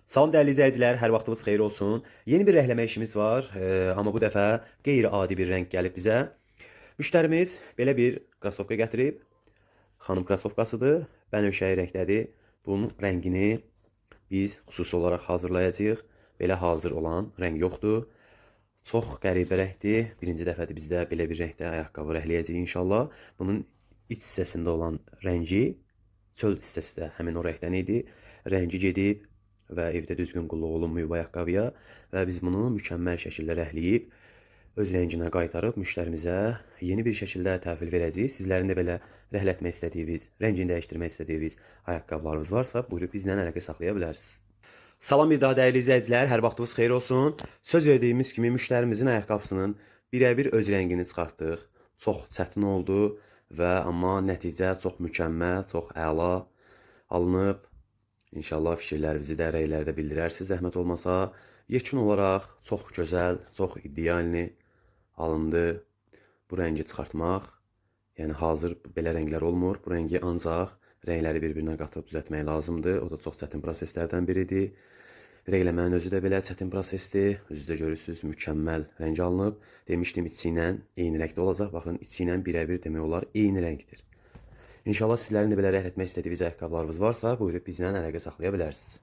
Salam dəyərli izləyicilər, hər vaxtınız xeyir olsun. Yeni bir rəhləmə işimiz var, amma bu dəfə qeyri-adi bir rəng gəlib bizə. Müştərimiz belə bir krasovka gətirib. Xanım krasovkasıdır, bənövşəyi rəngdədir. Bunun rəngini biz xüsusi olaraq hazırlayacağıq. Belə hazır olan rəng yoxdur. Çox qəribə rəngdir. Birinci dəfədir bizdə belə bir rəngdə ayaqqabı rəhləyəcəyik inşallah. Bunun iç hissəsində olan rəngi, çöl hissəsi də həmin o rəngdən idi. Rəngi gedib və evdə düzgün qulluq olunmayıb ayaqqabıya və biz bunu mükəmməl şəkildə rəhləyib öz rənginə qaytarıb müştərimizə yeni bir şəkildə təhvil verəcəyik. Sizlərin də belə rəhlətmək istədiyiniz, rəngini dəyişdirmək istədiyiniz ayaqqabılarınız varsa, buyurub bizlə əlaqə saxlaya bilərsiniz. Salam bir daha dəyərli izləyicilər, hər vaxtınız xeyir olsun. Söz verdiyimiz kimi müştərimizin ayaqqabısının birəbir öz rəngini çıxartdıq. Çox çətin oldu və amma nəticə çox mükəmməl, çox əla alınıb. İnşallah fikirlərinizi də rəylərdə bildirərsiniz, zəhmət olmasa. Yekun olaraq çox gözəl, çox idealni alındı. Bu rəngi çıxartmaq, yəni hazır belə rənglər olmur. Bu rəngi ancaq rəngləri bir-birinə qatıb düzəltmək lazımdır. O da çox çətin proseslərdən biridir. Rəngləmənin özü də belə çətin prosesdir. Özü də görürsünüz, mükəmməl rəng alınıb. Demişdim, içi ilə eyni rəngdə olacaq. Baxın, içi ilə birəbir demək olar eyni rəngdir. İnşallah sizlərin də belə rəhlətmək istədiyiniz ayaqqabılarınız varsa, buyurub bizlə əlaqə saxlaya bilərsiniz.